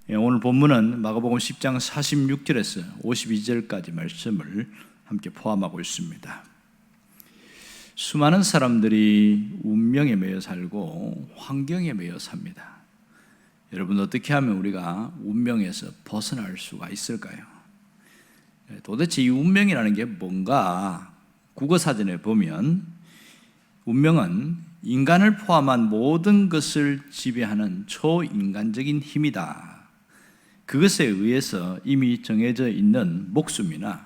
오늘 본문은 마가복음 10장 46절에서 52절까지 말씀을 함께 포함하고 있습니다. 수많은 사람들이 운명에 매여 살고 환경에 매여 삽니다. 여러분, 어떻게 하면 우리가 운명에서 벗어날 수가 있을까요? 도대체 이 운명이라는 게 뭔가? 국어사전에 보면 운명은 인간을 포함한 모든 것을 지배하는 초인간적인 힘이다. 그것에 의해서 이미 정해져 있는 목숨이나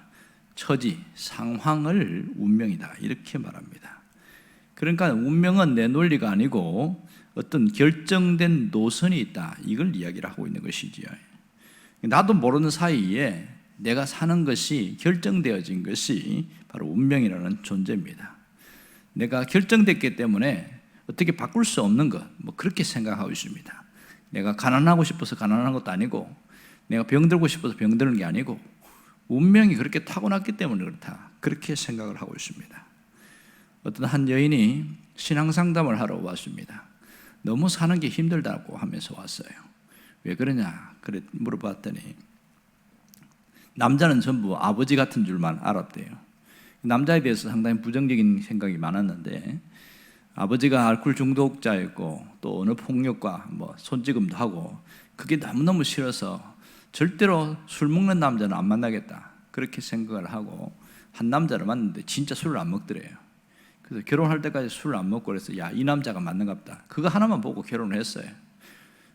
처지, 상황을 운명이다, 이렇게 말합니다. 그러니까 운명은 내 논리가 아니고 어떤 결정된 노선이 있다, 이걸 이야기를 하고 있는 것이지요. 나도 모르는 사이에 내가 사는 것이 결정되어진 것이 바로 운명이라는 존재입니다. 내가 결정됐기 때문에 어떻게 바꿀 수 없는 것, 그렇게 생각하고 있습니다. 내가 가난하고 싶어서 가난한 것도 아니고, 내가 병들고 싶어서 병드는 게 아니고, 운명이 그렇게 타고났기 때문에 그렇다, 그렇게 생각을 하고 있습니다. 어떤 한 여인이 신앙 상담을 하러 왔습니다. 너무 사는 게 힘들다고 하면서 왔어요. 왜 그러냐 그래 물어봤더니 남자는 전부 아버지 같은 줄만 알았대요. 남자에 대해서 상당히 부정적인 생각이 많았는데, 아버지가 알코올 중독자였고 또 어느 폭력과 손찌검도 하고, 그게 너무너무 싫어서 절대로 술 먹는 남자는 안 만나겠다, 그렇게 생각을 하고 한 남자를 만났는데 진짜 술을 안 먹더래요. 그래서 결혼할 때까지 술을 안 먹고, 그래서 야, 이 남자가 맞는갑다, 그거 하나만 보고 결혼을 했어요.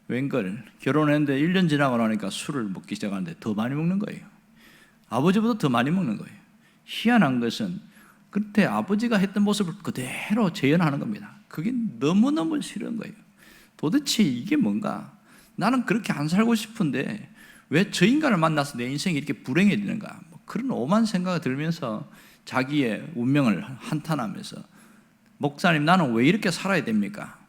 웬걸 결혼했는데 1년 지나고 나니까 술을 먹기 시작하는데 더 많이 먹는 거예요. 아버지보다 더 많이 먹는 거예요. 희한한 것은 그때 아버지가 했던 모습을 그대로 재현하는 겁니다. 그게 너무너무 싫은 거예요. 도대체 이게 뭔가? 나는 그렇게 안 살고 싶은데 왜 저 인간을 만나서 내 인생이 이렇게 불행해지는가? 그런 오만 생각이 들면서 자기의 운명을 한탄하면서, 목사님, 나는 왜 이렇게 살아야 됩니까?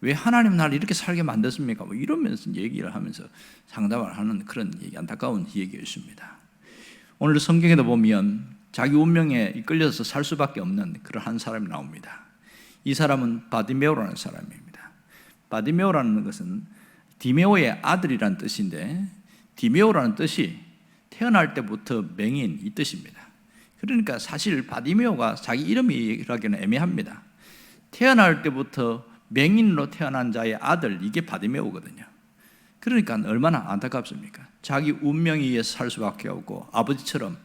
왜 하나님 나를 이렇게 살게 만드십니까? 이러면서 얘기를 하면서 상담을 하는 그런 얘기, 안타까운 얘기였습니다. 오늘 성경에도 보면 자기 운명에 이끌려서 살 수밖에 없는 그런 한 사람이 나옵니다. 이 사람은 바디메오라는 사람입니다. 바디메오라는 것은 디메오의 아들이라는 뜻인데, 디메오라는 뜻이 태어날 때부터 맹인, 이 뜻입니다. 그러니까 사실 바디메오가 자기 이름이라기는 애매합니다. 태어날 때부터 맹인으로 태어난 자의 아들, 이게 바디메오거든요. 그러니까 얼마나 안타깝습니까? 자기 운명에 의해서 살 수밖에 없고, 아버지처럼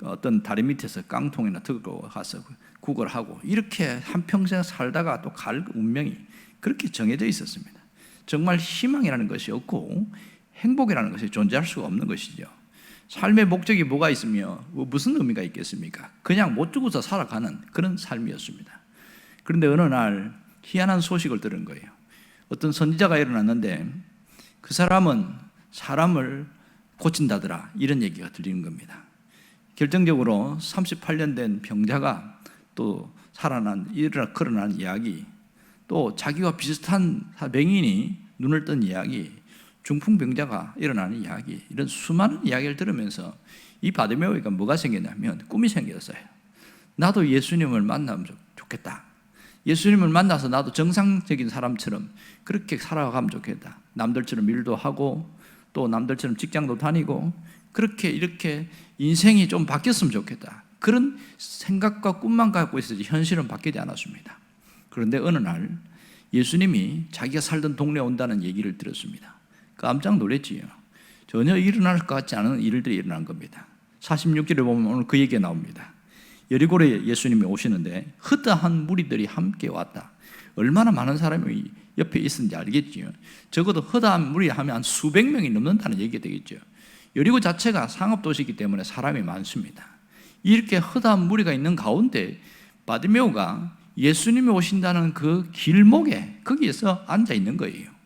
어떤 다리 밑에서 깡통이나 들고 가서 구걸을 하고, 이렇게 한평생 살다가 또 갈 운명이 그렇게 정해져 있었습니다. 정말 희망이라는 것이 없고 행복이라는 것이 존재할 수가 없는 것이죠. 삶의 목적이 뭐가 있으며 무슨 의미가 있겠습니까? 그냥 못 죽어서 살아가는 그런 삶이었습니다. 그런데 어느 날 희한한 소식을 들은 거예요. 어떤 선지자가 일어났는데 그 사람은 사람을 고친다더라, 이런 얘기가 들리는 겁니다. 결정적으로 38년 된 병자가 또 거론한 이야기, 또 자기와 비슷한 맹인이 눈을 뜬 이야기, 중풍병자가 일어나는 이야기, 이런 수많은 이야기를 들으면서 이 바디메오가 뭐가 생겼냐면 꿈이 생겼어요. 나도 예수님을 만나면 좋겠다. 예수님을 만나서 나도 정상적인 사람처럼 그렇게 살아가면 좋겠다. 남들처럼 일도 하고 또 남들처럼 직장도 다니고 그렇게 이렇게 인생이 좀 바뀌었으면 좋겠다. 그런 생각과 꿈만 갖고 있었지 현실은 바뀌지 않았습니다. 그런데 어느 날 예수님이 자기가 살던 동네에 온다는 얘기를 들었습니다. 깜짝 놀랐지요. 전혀 일어날 것 같지 않은 일들이 일어난 겁니다. 46절에 보면 오늘 그 얘기가 나옵니다. 여리고에 예수님이 오시는데 허다한 무리들이 함께 왔다. 얼마나 많은 사람이 옆에 있었는지 알겠지요. 적어도 허다한 무리 하면 한 수백 명이 넘는다는 얘기가 되겠죠. 여리고 자체가 상업도시이기 때문에 사람이 많습니다. 이렇게 허다한 무리가 있는 가운데 바디메오가 예수님이 오신다는 그 길목에 거기에서 앉아 있는 거예요.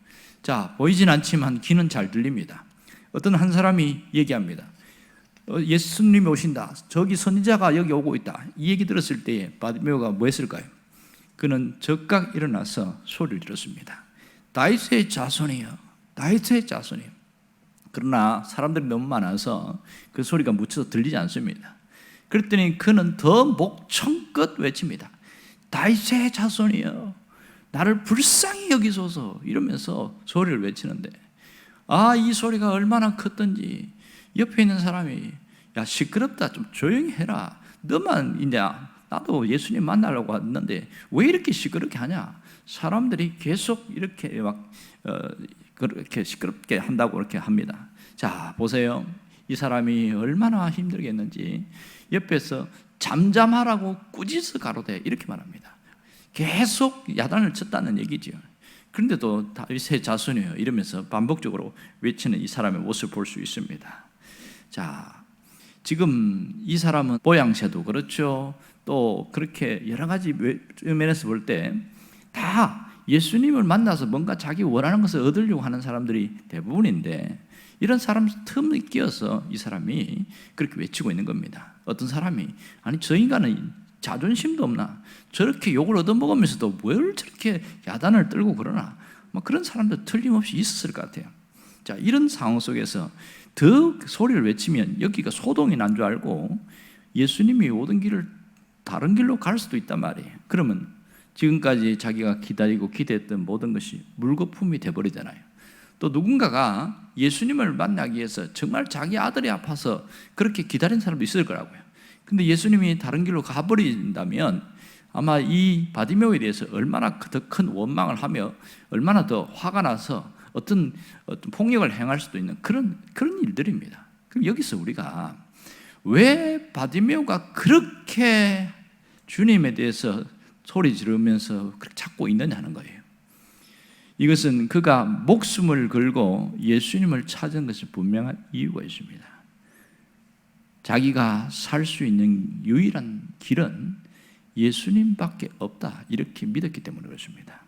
자, 보이진 않지만 귀는 잘 들립니다. 어떤 한 사람이 얘기합니다. 예수님이 오신다, 저기 선지자가 여기 오고 있다, 이 얘기 들었을 때에 바디메오가 뭐 했을까요? 그는 즉각 일어나서 소리를 질렀습니다. 다윗의 자손이여, 다윗의 자손이여. 그러나 사람들이 너무 많아서 그 소리가 묻혀서 들리지 않습니다. 그랬더니 그는 더 목청껏 외칩니다. 다윗의 자손이여, 나를 불쌍히 여기소서, 이러면서 소리를 외치는데 이 소리가 얼마나 컸던지 옆에 있는 사람이 야 시끄럽다 좀 조용히 해라. 너만 이제 나도 예수님 만나려고 왔는데 왜 이렇게 시끄럽게 하냐. 사람들이 계속 이렇게 막 그렇게 시끄럽게 한다고 그렇게 합니다. 자 보세요. 이 사람이 얼마나 힘들겠는지 옆에서 잠잠하라고 꾸짖어 가로되 이렇게 말합니다. 계속 야단을 쳤다는 얘기죠. 그런데도 다윗의 자손이요 이러면서 반복적으로 외치는 이 사람의 모습을 볼 수 있습니다. 자, 지금 이 사람은 모양새도 그렇죠. 또 그렇게 여러 가지 면에서 볼 때 다 예수님을 만나서 뭔가 자기 원하는 것을 얻으려고 하는 사람들이 대부분인데 이런 사람 틈에 끼어서 이 사람이 그렇게 외치고 있는 겁니다. 어떤 사람이 아니 저 인간은 자존심도 없나? 저렇게 욕을 얻어먹으면서도 뭘 저렇게 야단을 떨고 그러나? 그런 사람도 틀림없이 있었을 것 같아요. 자, 이런 상황 속에서 더 소리를 외치면 여기가 소동이 난 줄 알고 예수님이 오던 길을 다른 길로 갈 수도 있단 말이에요. 그러면 지금까지 자기가 기다리고 기대했던 모든 것이 물거품이 돼버리잖아요. 또 누군가가 예수님을 만나기 위해서 정말 자기 아들이 아파서 그렇게 기다린 사람도 있을 거라고요. 근데 예수님이 다른 길로 가버린다면 아마 이 바디메오에 대해서 얼마나 더 큰 원망을 하며 얼마나 더 화가 나서 어떤 폭력을 행할 수도 있는 그런 일들입니다. 그럼 여기서 우리가 왜 바디메오가 그렇게 주님에 대해서 소리 지르면서 그렇게 찾고 있느냐 하는 거예요. 이것은 그가 목숨을 걸고 예수님을 찾은 것이 분명한 이유가 있습니다. 자기가 살 수 있는 유일한 길은 예수님밖에 없다 이렇게 믿었기 때문에 그렇습니다.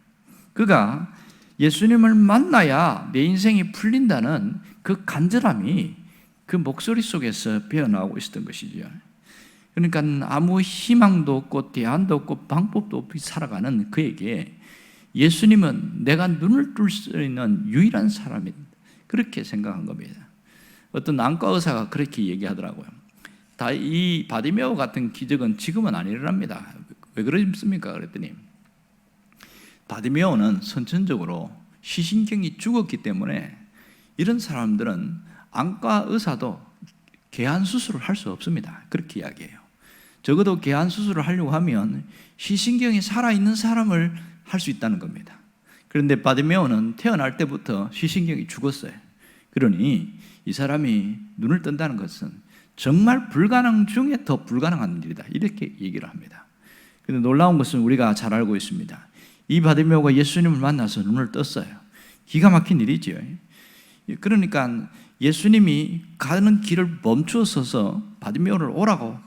그가 예수님을 만나야 내 인생이 풀린다는 그 간절함이 그 목소리 속에서 배어나오고 있었던 것이죠. 그러니까 아무 희망도 없고 대안도 없고 방법도 없이 살아가는 그에게 예수님은 내가 눈을 뜰 수 있는 유일한 사람이다 그렇게 생각한 겁니다. 어떤 안과 의사가 그렇게 얘기하더라고요. 이 바디메오 같은 기적은 지금은 안 일어납니다. 왜 그러십니까? 그랬더니 바디메오는 선천적으로 시신경이 죽었기 때문에 이런 사람들은 안과 의사도 개안 수술을 할 수 없습니다. 그렇게 이야기해요. 적어도 개안 수술을 하려고 하면 시신경이 살아있는 사람을 할 수 있다는 겁니다. 그런데 바디메오는 태어날 때부터 시신경이 죽었어요. 그러니 이 사람이 눈을 뜬다는 것은 정말 불가능 중에 더 불가능한 일이다 이렇게 얘기를 합니다. 그런데 놀라운 것은 우리가 잘 알고 있습니다. 이 바디메오가 예수님을 만나서 눈을 떴어요. 기가 막힌 일이죠. 그러니까 예수님이 가는 길을 멈추어서서 바디메오를 오라고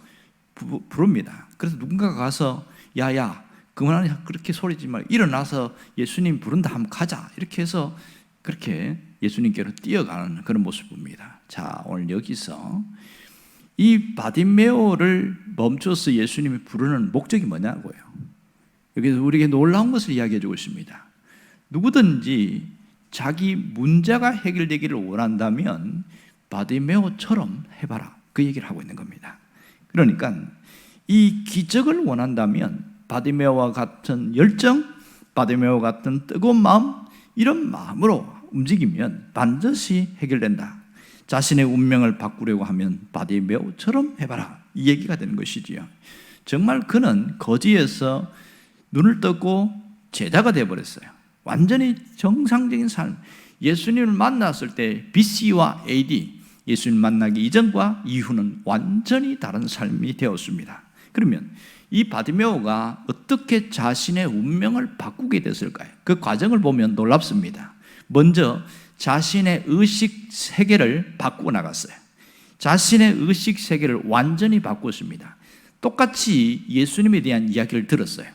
부릅니다. 그래서 누군가가 가서 야야 그만하니 그렇게 소리지 말고 일어나서 예수님 부른다 한번 가자 이렇게 해서 그렇게 예수님께로 뛰어가는 그런 모습을 봅니다. 자, 오늘 여기서 이 바디메오를 멈춰서 예수님이 부르는 목적이 뭐냐고요. 여기서 우리에게 놀라운 것을 이야기해 주고 있습니다. 누구든지 자기 문제가 해결되기를 원한다면 바디메오처럼 해봐라 그 얘기를 하고 있는 겁니다. 그러니까 이 기적을 원한다면 바디메오와 같은 열정, 바디메오와 같은 뜨거운 마음 이런 마음으로 움직이면 반드시 해결된다. 자신의 운명을 바꾸려고 하면 바디메오처럼 해봐라 이 얘기가 되는 것이지요. 정말 그는 거지에서 눈을 떴고 제자가 되어버렸어요. 완전히 정상적인 삶. 예수님을 만났을 때 BC와 AD 예수님 만나기 이전과 이후는 완전히 다른 삶이 되었습니다. 그러면 이 바디메오가 어떻게 자신의 운명을 바꾸게 됐을까요? 그 과정을 보면 놀랍습니다. 먼저 자신의 의식 세계를 바꾸고 나갔어요. 자신의 의식 세계를 완전히 바꿨습니다. 똑같이 예수님에 대한 이야기를 들었어요.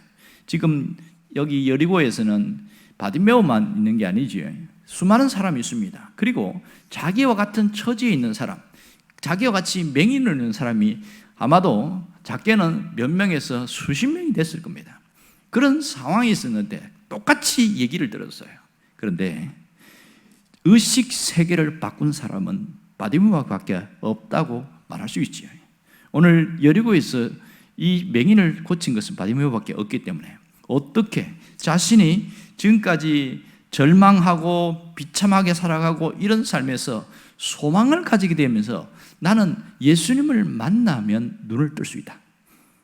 지금 여기 여리고에서는 바디메오만 있는 게 아니죠. 수많은 사람이 있습니다. 그리고 자기와 같은 처지에 있는 사람, 자기와 같이 맹인을 있는 사람이 아마도 작게는 몇 명에서 수십 명이 됐을 겁니다. 그런 상황이 있었는데 똑같이 얘기를 들었어요. 그런데 의식 세계를 바꾼 사람은 바디메오밖에 없다고 말할 수 있지요. 오늘 여리고에서 이 맹인을 고친 것은 바디메오밖에 없기 때문에 어떻게 자신이 지금까지 절망하고 비참하게 살아가고 이런 삶에서 소망을 가지게 되면서 나는 예수님을 만나면 눈을 뜰 수 있다.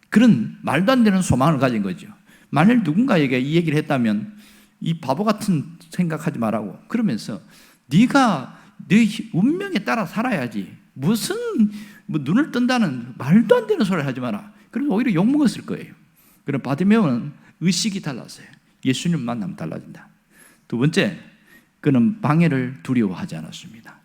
그런 말도 안 되는 소망을 가진 거죠. 만일 누군가에게 이 얘기를 했다면 이 바보 같은 생각하지 말라고, 그러면서 네가 네 운명에 따라 살아야지 무슨 눈을 뜬다는 말도 안 되는 소리를 하지 마라. 그래서 오히려 욕먹었을 거예요. 그럼 바디메오는 의식이 달랐어요. 예수님 만나면 달라진다. 두 번째, 그는 방해를 두려워하지 않았습니다.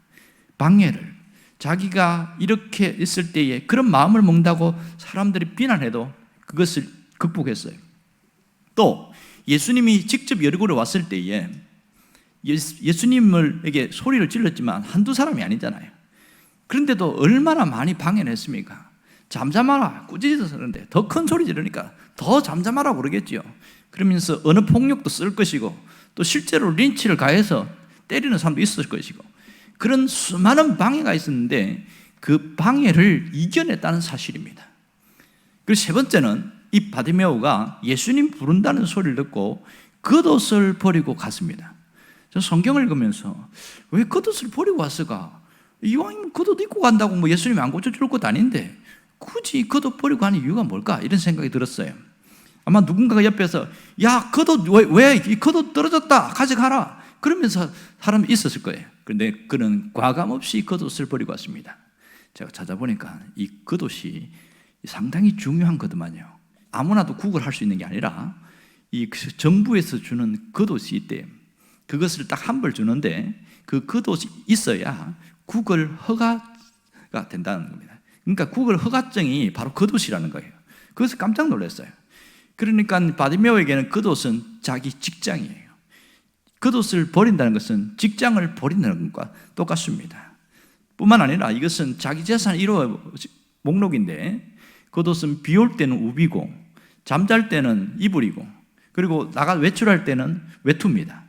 방해를, 자기가 이렇게 있을 때에 그런 마음을 먹는다고 사람들이 비난해도 그것을 극복했어요. 또 예수님이 직접 여리고로 왔을 때에 예수님에게 소리를 질렀지만 한두 사람이 아니잖아요. 그런데도 얼마나 많이 방해를 했습니까? 잠잠하라, 꾸짖어서 그러는데 더 큰 소리 지르니까 더 잠잠하라고 그러겠죠. 그러면서 어느 폭력도 쓸 것이고 또 실제로 린치를 가해서 때리는 사람도 있었을 것이고, 그런 수많은 방해가 있었는데 그 방해를 이겨냈다는 사실입니다. 그리고 세 번째는 이 바디메오가 예수님 부른다는 소리를 듣고 겉옷을 버리고 갔습니다. 저 성경을 읽으면서 왜 겉옷을 버리고 왔을까? 이왕이면 겉옷 입고 간다고 뭐 예수님이 안 고쳐줄 것도 아닌데 굳이 겉옷 버리고 가는 이유가 뭘까? 이런 생각이 들었어요. 아마 누군가가 옆에서 야, 겉옷 왜 이 겉옷 떨어졌다, 가져가라, 그러면서 사람이 있었을 거예요. 그런데 그는 과감 없이 겉옷을 버리고 왔습니다. 제가 찾아보니까 이 겉옷이 상당히 중요한 거더만요. 아무나도 구걸할 수 있는 게 아니라 이 정부에서 주는 겉옷이 있대요. 그것을 딱 한 벌 주는데 그 겉옷이 있어야 구걸 허가가 된다는 겁니다. 그러니까 구걸 허가증이 바로 겉옷이라는 거예요. 그래서 깜짝 놀랐어요. 그러니까 바디메오에게는 겉옷은 자기 직장이에요. 겉옷을 버린다는 것은 직장을 버린다는 것과 똑같습니다. 뿐만 아니라 이것은 자기 재산 1호 목록인데, 겉옷은 비 올 때는 우비고 잠잘 때는 이불이고 그리고 나가 외출할 때는 외투입니다.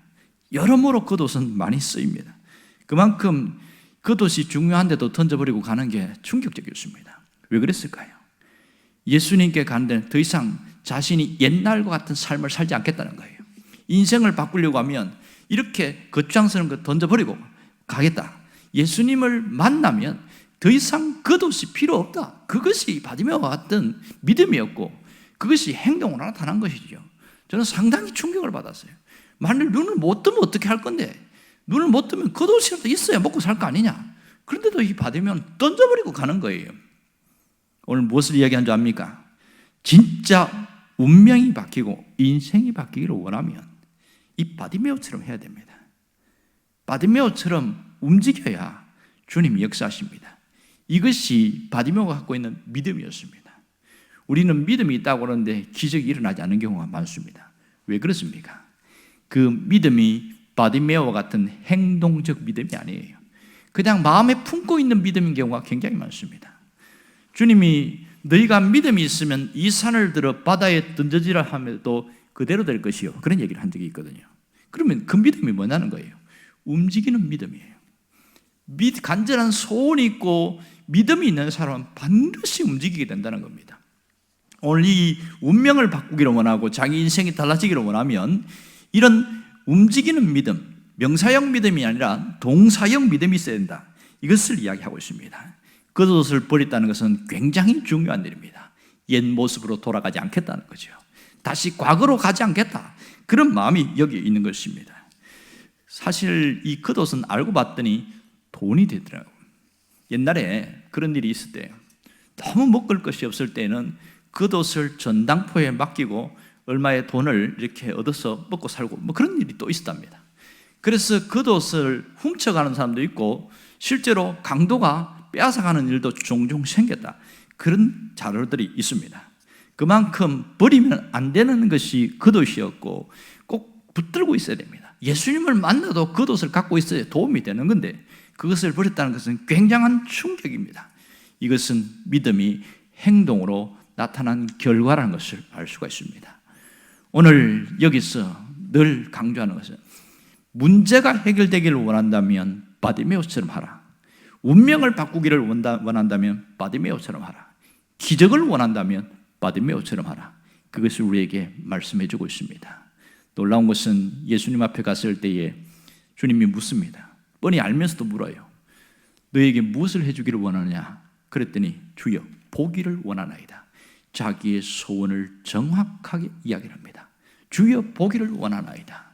여러모로 겉옷은 많이 쓰입니다. 그만큼 겉옷이 중요한데도 던져버리고 가는 게 충격적이었습니다. 왜 그랬을까요? 예수님께 가는데 더 이상 자신이 옛날과 같은 삶을 살지 않겠다는 거예요. 인생을 바꾸려고 하면 이렇게 거추장스러운 거 던져버리고 가겠다. 예수님을 만나면 더 이상 겉옷이 필요 없다. 그것이 바디메오와 같은 믿음이었고 그것이 행동으로 나타난 것이죠. 저는 상당히 충격을 받았어요. 만일 눈을 못 뜨면 어떻게 할 건데, 눈을 못 뜨면 겉옷이라도 있어야 먹고 살 거 아니냐. 그런데도 이 바디메오는 던져버리고 가는 거예요. 오늘 무엇을 이야기한 줄 압니까? 진짜 운명이 바뀌고 인생이 바뀌기를 원하면 이 바디메오처럼 해야 됩니다. 바디메오처럼 움직여야 주님이 역사하십니다. 이것이 바디메오가 갖고 있는 믿음이었습니다. 우리는 믿음이 있다고 그러는데 기적이 일어나지 않는 경우가 많습니다. 왜 그렇습니까? 그 믿음이 바디메오와 같은 행동적 믿음이 아니에요. 그냥 마음에 품고 있는 믿음인 경우가 굉장히 많습니다. 주님이 너희가 믿음이 있으면 이 산을 들어 바다에 던져지라 하면도 그대로 될 것이요, 그런 얘기를 한 적이 있거든요. 그러면 그 믿음이 뭐냐는 거예요. 움직이는 믿음이에요. 간절한 소원이 있고 믿음이 있는 사람은 반드시 움직이게 된다는 겁니다. 오늘 이 운명을 바꾸기를 원하고 자기 인생이 달라지기를 원하면 이런 움직이는 믿음, 명사형 믿음이 아니라 동사형 믿음이 있어야 된다. 이것을 이야기하고 있습니다. 겉옷을 버렸다는 것은 굉장히 중요한 일입니다. 옛 모습으로 돌아가지 않겠다는 거죠. 다시 과거로 가지 않겠다. 그런 마음이 여기 있는 것입니다. 사실 이 겉옷은 알고 봤더니 돈이 되더라고요. 옛날에 그런 일이 있을 때요, 너무 먹을 것이 없을 때는 겉옷을 전당포에 맡기고 얼마의 돈을 이렇게 얻어서 먹고 살고 뭐 그런 일이 또 있었답니다. 그래서 겉옷을 훔쳐가는 사람도 있고 실제로 강도가 빼앗아가는 일도 종종 생겼다. 그런 자료들이 있습니다. 그만큼 버리면 안 되는 것이 겉옷이었고 꼭 붙들고 있어야 됩니다. 예수님을 만나도 겉옷을 갖고 있어야 도움이 되는 건데 그것을 버렸다는 것은 굉장한 충격입니다. 이것은 믿음이 행동으로 나타난 결과라는 것을 알 수가 있습니다. 오늘 여기서 늘 강조하는 것은 문제가 해결되기를 원한다면 바디메오처럼 하라. 운명을 바꾸기를 원한다면 바디메오처럼 하라. 기적을 원한다면 바디메오처럼 하라. 그것을 우리에게 말씀해 주고 있습니다. 놀라운 것은 예수님 앞에 갔을 때에 주님이 묻습니다. 뻔히 알면서도 물어요. 너에게 무엇을 해주기를 원하느냐? 그랬더니 주여 보기를 원하나이다. 자기의 소원을 정확하게 이야기합니다. 주여 보기를 원하나이다.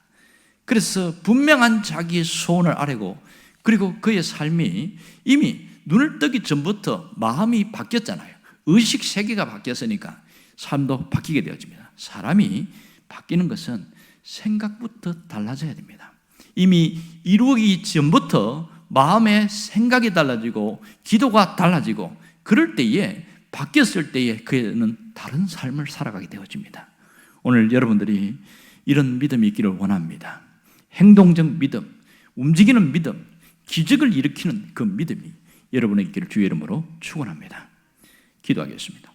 그래서 분명한 자기의 소원을 아뢰고, 그리고 그의 삶이 이미 눈을 뜨기 전부터 마음이 바뀌었잖아요. 의식 세계가 바뀌었으니까 삶도 바뀌게 되어집니다. 사람이 바뀌는 것은 생각부터 달라져야 됩니다. 이미 이루기 전부터 마음의 생각이 달라지고 기도가 달라지고, 그럴 때에 바뀌었을 때에 그는 다른 삶을 살아가게 되어집니다. 오늘 여러분들이 이런 믿음이 있기를 원합니다. 행동적 믿음, 움직이는 믿음, 기적을 일으키는 그 믿음이 여러분의 있기를 주의 이름으로 축원합니다. 기도하겠습니다.